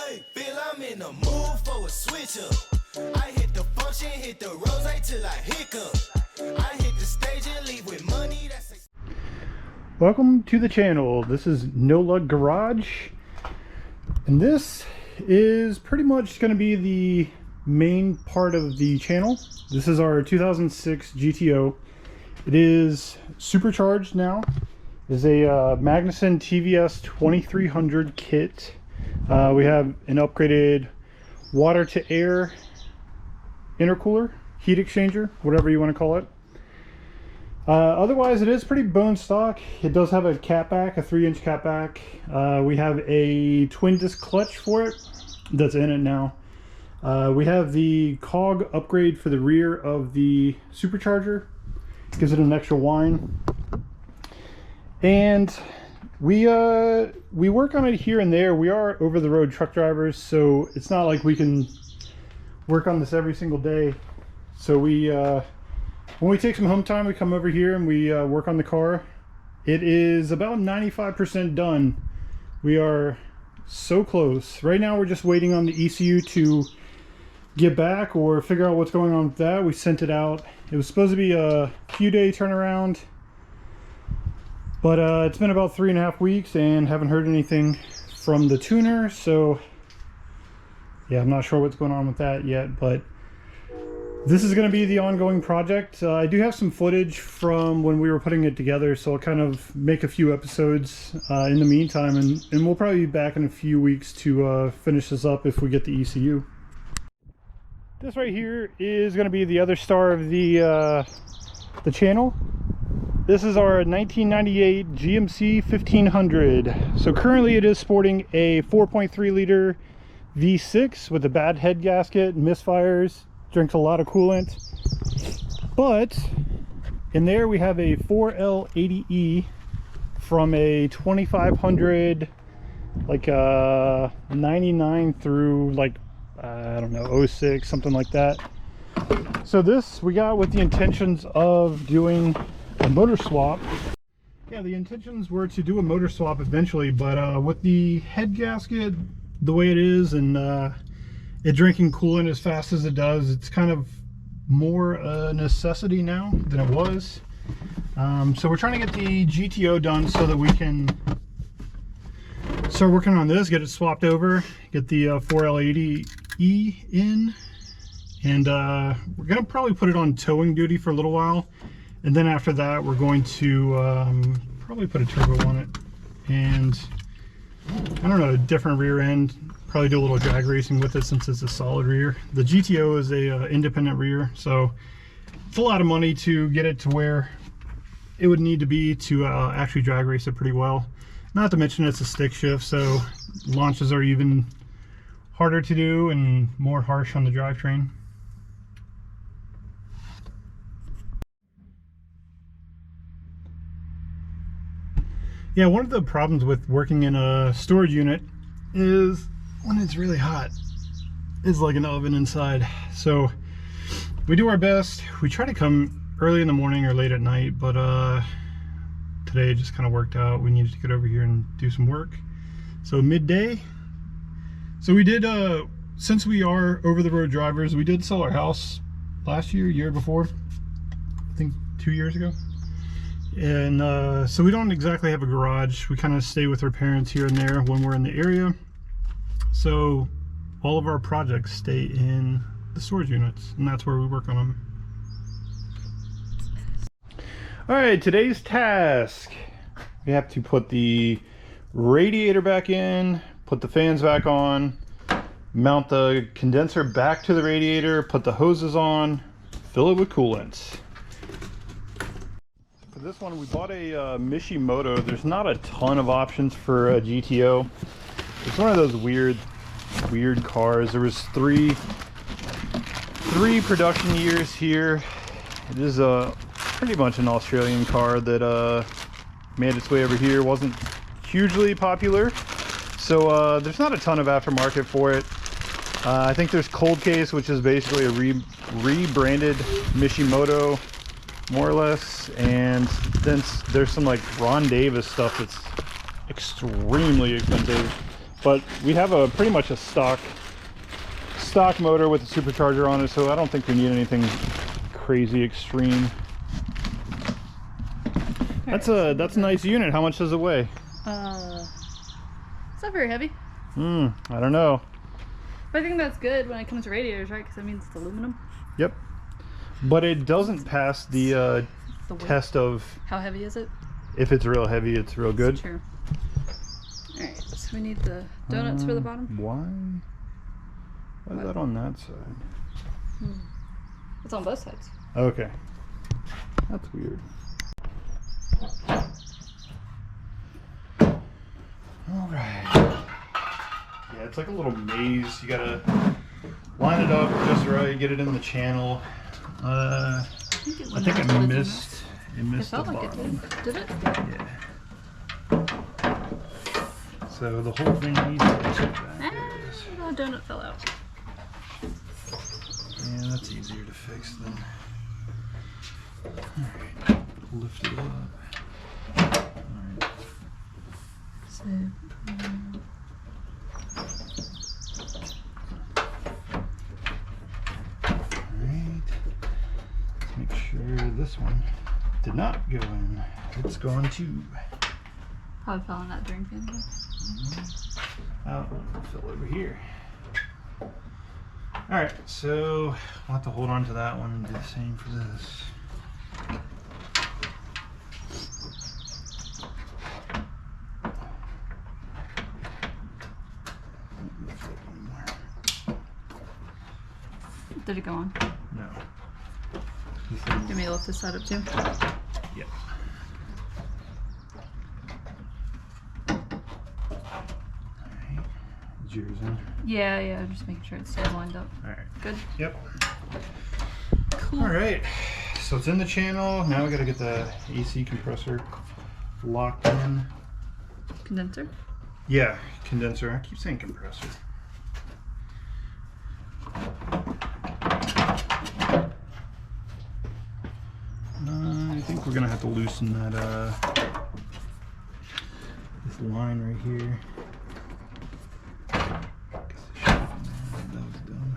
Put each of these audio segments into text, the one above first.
Hey, feel I'm in the mood for a switch up. I hit the function, hit the rose till I hiccup. I hit the stage and leave with money that's... Welcome to the channel. This is No Lug Garage, and this is pretty much going to be the main part of the channel. This is our 2006 GTO. It is supercharged now. It is a Magnuson TVS 2300 kit. We have an upgraded water to air intercooler, heat exchanger, whatever you want to call it. Otherwise, it is pretty bone stock. It does have a catback, a 3-inch catback. We have a twin disc clutch for it that's in it now. We have the cog upgrade for the rear of the supercharger. Gives it an extra whine. And we work on it here and there. We are over-the-road truck drivers, so it's not like we can work on this every single day. So when we take some home time, we come over here and we work on the car. It is about 95% done. We are so close. Right now we're just waiting on the ECU to get back or figure out what's going on with that. We sent it out. It was supposed to be a few day turnaround, but it's been about 3.5 weeks and haven't heard anything from the tuner. So yeah, I'm not sure what's going on with that yet, but this is going to be the ongoing project. I do have some footage from when we were putting it together, so I'll kind of make a few episodes in the meantime, and we'll probably be back in a few weeks to finish this up if we get the ECU. This right here is going to be the other star of the channel. This is our 1998 GMC 1500. So currently it is sporting a 4.3 liter V6 with a bad head gasket, misfires, drinks a lot of coolant. But in there we have a 4L80E from a 2500, like 99 through like I don't know, 06, something like that. So this we got with the intentions of doing a motor swap. Yeah, the intentions were to do a motor swap eventually, but with the head gasket the way it is and it drinking coolant as fast as it does, it's kind of more a necessity now than it was. So we're trying to get the GTO done so that we can start working on this, get it swapped over, get the 4L80E in, and we're gonna probably put it on towing duty for a little while, and then after that we're going to probably put a turbo on it and I don't know, a different rear end, probably do a little drag racing with it since it's a solid rear. The GTO is a independent rear, so it's a lot of money to get it to where it would need to be to actually drag race it pretty well. Not to mention it's a stick shift, so launches are even harder to do and more harsh on the drivetrain. Yeah, one of the problems with working in a storage unit is when it's really hot. It's like an oven inside. So we do our best. We try to come early in the morning or late at night, but today it just kind of worked out. We needed to get over here and do some work. So midday. So we did, since we are over-the-road drivers, we did sell our house last year before, I think 2 years ago. And so we don't exactly have a garage. We kind of stay with our parents here and there when we're in the area. So all of our projects stay in the storage units, and that's where we work on them. All right, today's task. We have to put the radiator back in, put the fans back on, mount the condenser back to the radiator, put the hoses on, fill it with coolant. For this one, we bought a Mishimoto. There's not a ton of options for a GTO. It's one of those weird cars. There was three production years here. It is pretty much an Australian car that made its way over here. Wasn't hugely popular, so there's not a ton of aftermarket for it. I think there's Cold Case, which is basically a rebranded Mishimoto, more or less, and then there's some like Ron Davis stuff that's extremely expensive. but we have a pretty much a stock motor with a supercharger on it, so I don't think we need anything crazy extreme. That's a nice unit. How much does it weigh? It's not very heavy. I don't know. But I think that's good when it comes to radiators, right? Because that means it's aluminum. Yep. But it doesn't pass the test of how heavy is it? If it's real heavy, it's real good. True. Alright, so we need the donuts for the bottom. Why is that on that side? It's on both sides. Okay. That's weird. Alright. Yeah, it's like a little maze. You gotta line it up just right, get it in the channel. I think I missed the bottom. Did it? Yeah. So the whole thing needs to be checked back. The donut fell out. Yeah, that's easier to fix than. Alright, lift it up. Alright. So. Alright. Let's make sure this one did not go in. It's going to. Probably fell in that drain pan. Oh, fill over here. Alright, so I'll have to hold on to that one and do the same for this. Did it go on? No. Give me to lift this side up too. Yep. Alright. Is yours in? Yeah, just making sure it stays lined up. Alright. Good. Yep. Cool. Alright. So it's in the channel. Now we gotta get the AC compressor locked in. Condenser? Yeah, condenser. I keep saying compressor. I think we're gonna have to loosen that this line right here. That was dumb.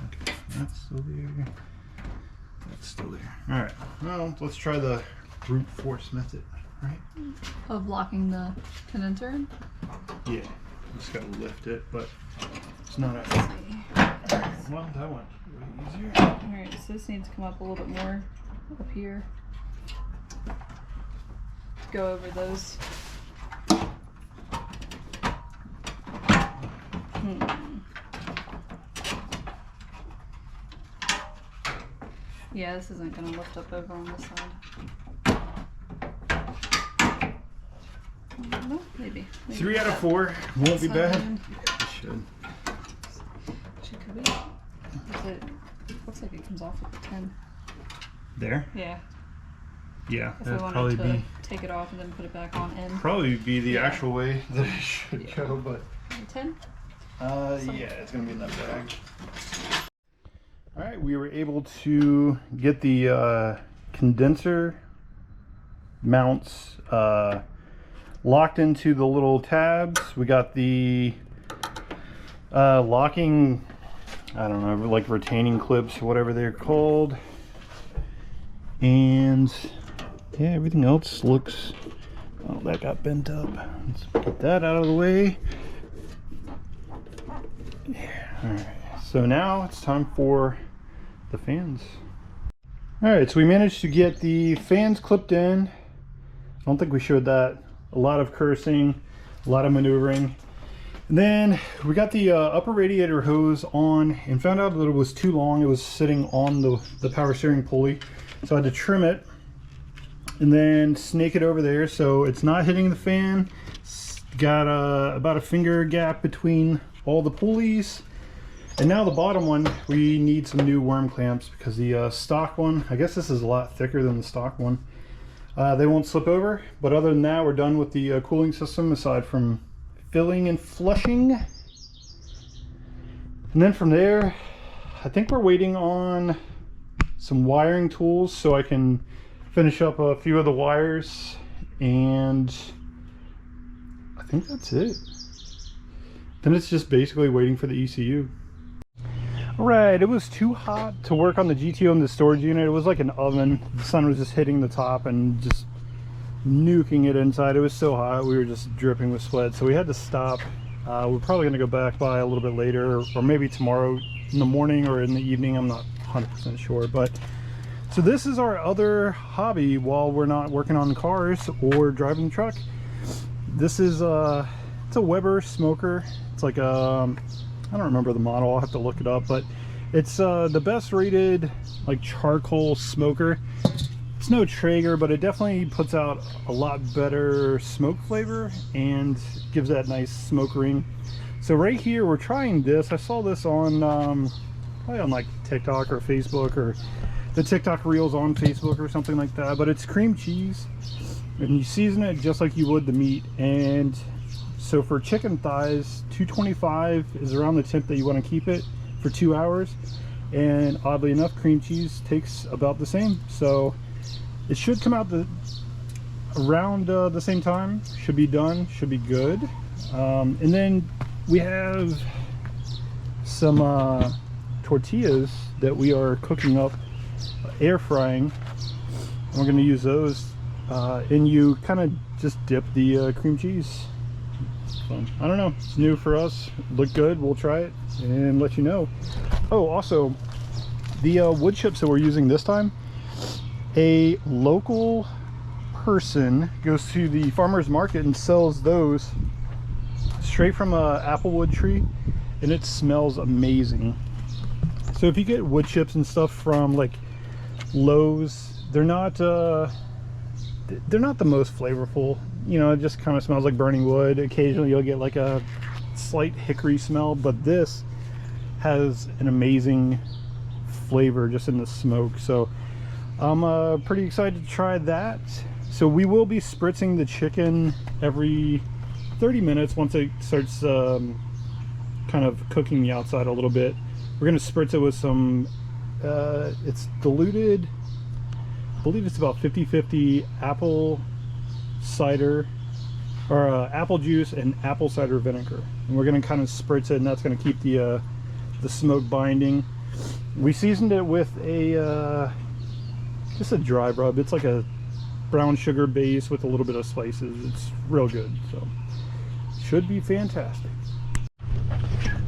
Okay, that's still there. That's still there. All right. Well, let's try the brute force method, right? Of locking the condenser in? Yeah. Just gotta lift it, but it's not a. Let's see. Well, that went way easier. Alright, so this needs to come up a little bit more up here. Go over those. Yeah, this isn't going to lift up over on this side. No, maybe. 3 out of 4 won't be bad. It It should. could be. It looks like it comes off at the 10. There? Yeah. Yeah, If we that'd wanted probably to be take it off and then put it back on in. probably be the Yeah. actual way that it should go, but 10? yeah, it's gonna be in that bag. All right, we were able to get the condenser mounts locked into the little tabs. We got the locking, I don't know, like retaining clips, whatever they're called. And yeah, everything else looks, oh, that got bent up. Let's get that out of the way. Yeah, all right. So now it's time for the fans. All right, so we managed to get the fans clipped in. I don't think we showed that. A lot of cursing, a lot of maneuvering. And then we got the upper radiator hose on and found out that it was too long. It was sitting on the power steering pulley. So I had to trim it and then snake it over there so it's not hitting the fan. It's got about a finger gap between all the pulleys. And now the bottom one, we need some new worm clamps because the stock one, I guess this is a lot thicker than the stock one. They won't slip over, but other than that, we're done with the cooling system aside from filling and flushing. And then from there, I think we're waiting on some wiring tools so I can finish up a few of the wires, and I think that's it. then it's just basically waiting for the ECU. Alright, it was too hot to work on the GTO in the storage unit. It was like an oven. The sun was just hitting the top and just nuking it inside. It was so hot, we were just dripping with sweat, so we had to stop. We're probably going to go back by a little bit later, or maybe tomorrow in the morning or in the evening. I'm not 100% sure. But so this is our other hobby while we're not working on cars or driving the truck. This is it's a Weber smoker. It's like a, I don't remember the model, I'll have to look it up, but it's the best rated like charcoal smoker. It's no Traeger, but it definitely puts out a lot better smoke flavor and gives that nice smoke ring. So right here we're trying this. I saw this on probably on like TikTok or Facebook, or the TikTok reels on Facebook or something like that, but it's cream cheese and you season it just like you would the meat. And so for chicken thighs, 225 is around the temp that you want to keep it for 2 hours, and oddly enough cream cheese takes about the same. So it should come out around the same time. Should be done, should be good. And then we have some tortillas that we are cooking up, air frying. We're going to use those, and you kind of just dip the cream cheese. So, I don't know, it's new for us. Look good, we'll try it and let you know. Oh, also the wood chips that we're using this time, a local person goes to the farmer's market and sells those straight from a apple wood tree, and it smells amazing. So if you get wood chips and stuff from like Lowe's, they're not the most flavorful. You know, it just kind of smells like burning wood. Occasionally you'll get like a slight hickory smell, but this has an amazing flavor just in the smoke. So I'm pretty excited to try that. So we will be spritzing the chicken every 30 minutes once it starts kind of cooking the outside a little bit. We're going to spritz it with some, it's diluted, I believe it's about 50-50 apple cider, or apple juice and apple cider vinegar. And we're going to kind of spritz it, and that's going to keep the smoke binding. We seasoned it with a just a dry rub. It's like a brown sugar base with a little bit of spices. It's real good, so should be fantastic.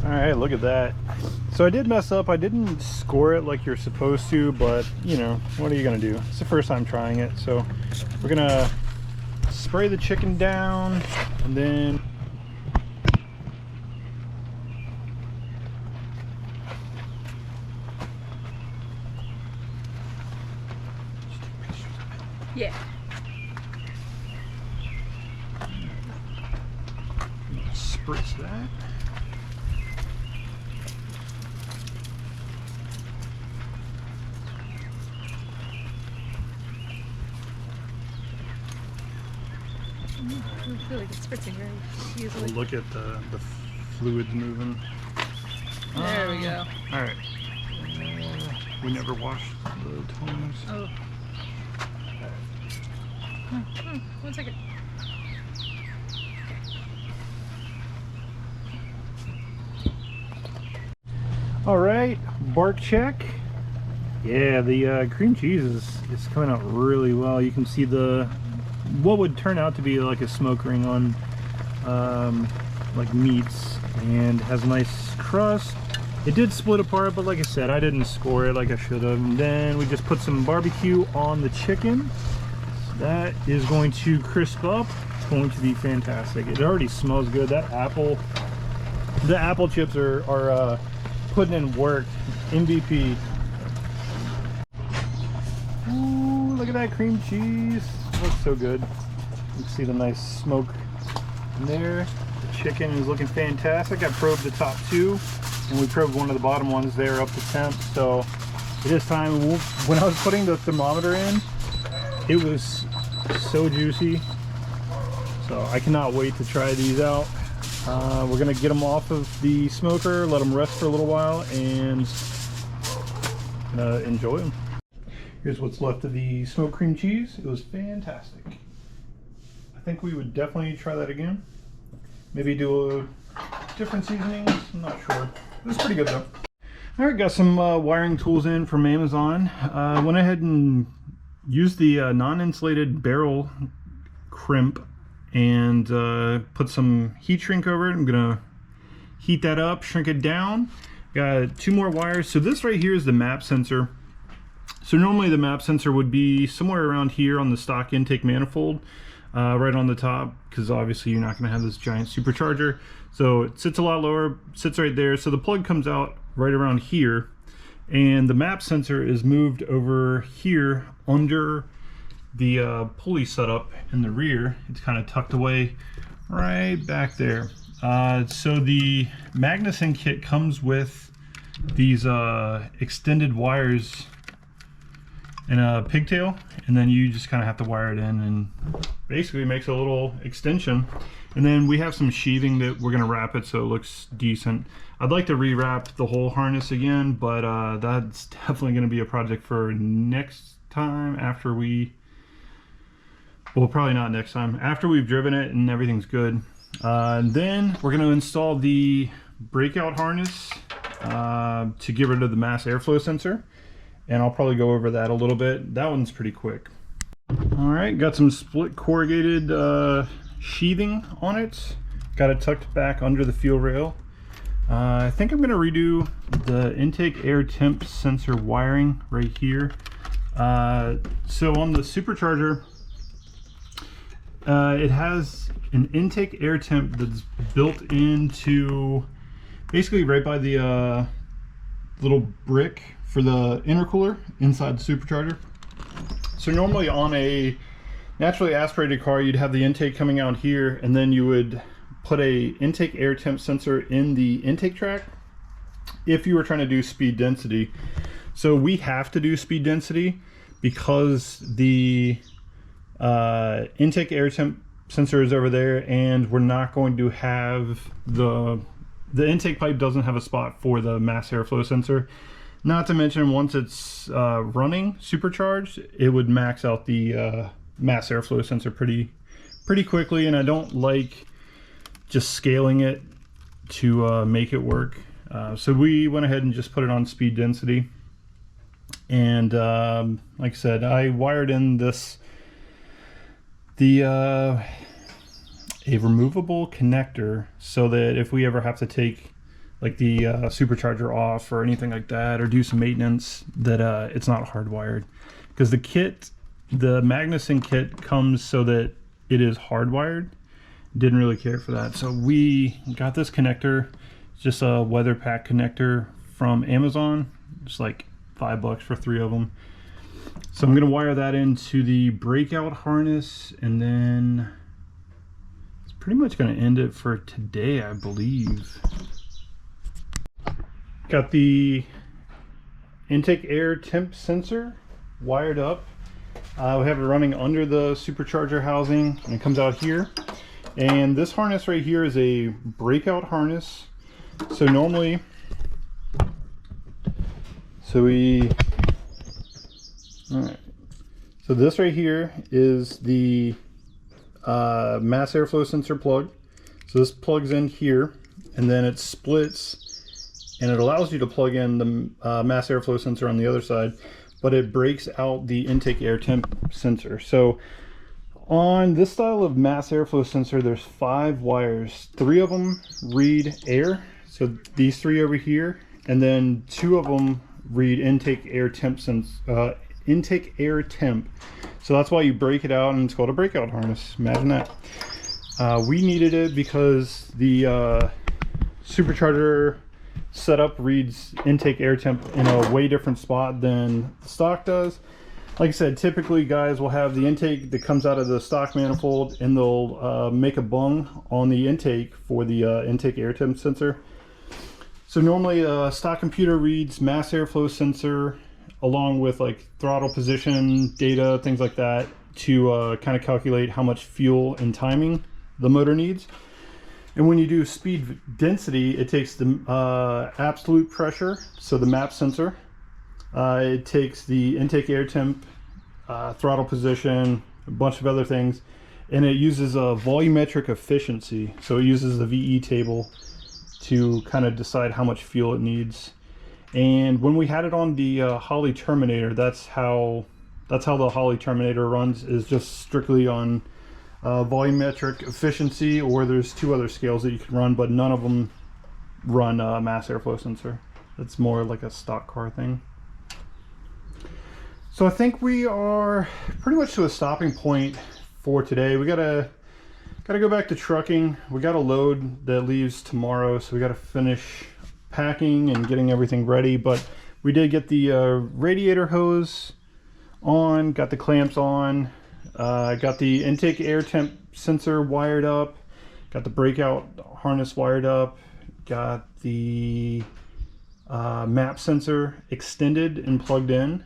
All right, look at that. So I did mess up. I didn't score it like you're supposed to, but you know, what are you gonna do? It's the first time trying it. So we're gonna spray the chicken down, and then Yeah. spritz that. I feel like it's spritzing very easily. Look at the fluids moving. There we go. All right. We never washed the tongs. Oh. 1 second. All right, bark check. Yeah, the cream cheese is coming out really well. You can see what would turn out to be like a smoke ring on like meats, and has a nice crust. It did split apart, but like I said, I didn't score it like I should have. And then we just put some barbecue on the chicken. That is going to crisp up. It's going to be fantastic. It already smells good. The apple chips are putting in work. MVP. Ooh, look at that cream cheese. It looks so good. You can see the nice smoke in there. The chicken is looking fantastic. I probed the top two, and we probed one of the bottom ones there up to temp. So it is time. When I was putting the thermometer in, it was so juicy. So I cannot wait to try these out. We're gonna get them off of the smoker, let them rest for a little while, and enjoy them. Here's what's left of the smoked cream cheese. It was fantastic. I think we would definitely try that again. Maybe do different seasonings. I'm not sure. It was pretty good though. All right, got some wiring tools in from Amazon. Went ahead and used the non-insulated barrel crimp and put some heat shrink over it. I'm gonna heat that up, shrink it down. Got 2 more wires. So this right here is the map sensor. So normally the map sensor would be somewhere around here on the stock intake manifold, right on the top, because obviously you're not going to have this giant supercharger. So it sits a lot lower, sits right there. So the plug comes out right around here, and the map sensor is moved over here under the pulley setup in the rear. It's kind of tucked away right back there. So the Magnuson kit comes with these extended wires and a pigtail, and then you just kind of have to wire it in, and basically makes a little extension. And then we have some sheathing that we're going to wrap it so it looks decent. I'd like to rewrap the whole harness again, but that's definitely going to be a project for next time after we, well, probably not next time, after we've driven it and everything's good. And then we're going to install the breakout harness to get rid of the mass airflow sensor. And I'll probably go over that a little bit. That one's pretty quick. All right, got some split corrugated sheathing on it. Got it tucked back under the fuel rail. I think I'm gonna redo the intake air temp sensor wiring right here. So on the supercharger, it has an intake air temp that's built into basically right by the little brick for the intercooler inside the supercharger. So normally on a naturally aspirated car, you'd have the intake coming out here, and then you would put a intake air temp sensor in the intake track if you were trying to do speed density. So we have to do speed density because the intake air temp sensor is over there, and we're not going to have the intake pipe doesn't have a spot for the mass airflow sensor. Not to mention, once it's running supercharged, it would max out the mass airflow sensor pretty quickly, and I don't like just scaling it to make it work. So we went ahead and just put it on speed density. And like I said, I wired in a removable connector so that if we ever have to take like the supercharger off or anything like that, or do some maintenance, that it's not hardwired. Because the kit, the Magnuson kit, comes so that it is hardwired. Didn't really care for that, so we got this connector. It's just a weather pack connector from Amazon. It's like $5 for 3 of them. So I'm gonna wire that into the breakout harness, and then it's pretty much gonna end it for today, I believe. Got the intake air temp sensor wired up. We have it running under the supercharger housing, and it comes out here. And this harness right here is a breakout harness. So normally, alright. So this right here is the mass airflow sensor plug. So this plugs in here, and then it splits, and it allows you to plug in the mass airflow sensor on the other side, but it breaks out the intake air temp sensor. So on this style of mass airflow sensor, there's 5 wires. 3 of them read air, so these 3 over here, and then 2 of them read intake air temp intake air temp. So that's why you break it out, and it's called a breakout harness. Imagine that. We needed it because the supercharger setup reads intake air temp in a way different spot than stock does. Like I said, typically guys will have the intake that comes out of the stock manifold, and they'll make a bung on the intake for the intake air temp sensor. So normally a stock computer reads mass airflow sensor along with like throttle position data, things like that, to kind of calculate how much fuel and timing the motor needs. And when you do speed density, it takes the absolute pressure, so the map sensor. It takes the intake air temp, throttle position, a bunch of other things, and it uses a volumetric efficiency. So it uses the VE table to kind of decide how much fuel it needs. And when we had it on the Holley Terminator, that's how the Holley Terminator runs, is just strictly on volumetric efficiency, or there's 2 other scales that you can run, but none of them run mass airflow sensor. It's more like a stock car thing. So I think we are pretty much to a stopping point for today. We gotta go back to trucking. We got a load that leaves tomorrow, so we gotta finish packing and getting everything ready. But we did get the radiator hose on, got the clamps on, got the intake air temp sensor wired up, got the breakout harness wired up, got the map sensor extended and plugged in.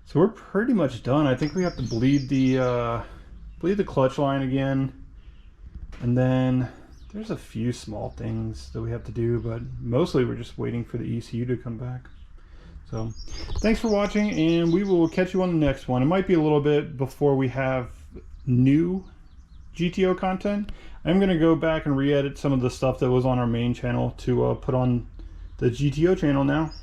So we're pretty much done. I think we have to bleed the clutch line again, and then there's a few small things that we have to do, but mostly we're just waiting for the ECU to come back. So thanks for watching, and we will catch you on the next one. It might be a little bit before we have new GTO content. I'm going to go back and re-edit some of the stuff that was on our main channel to put on the GTO channel now.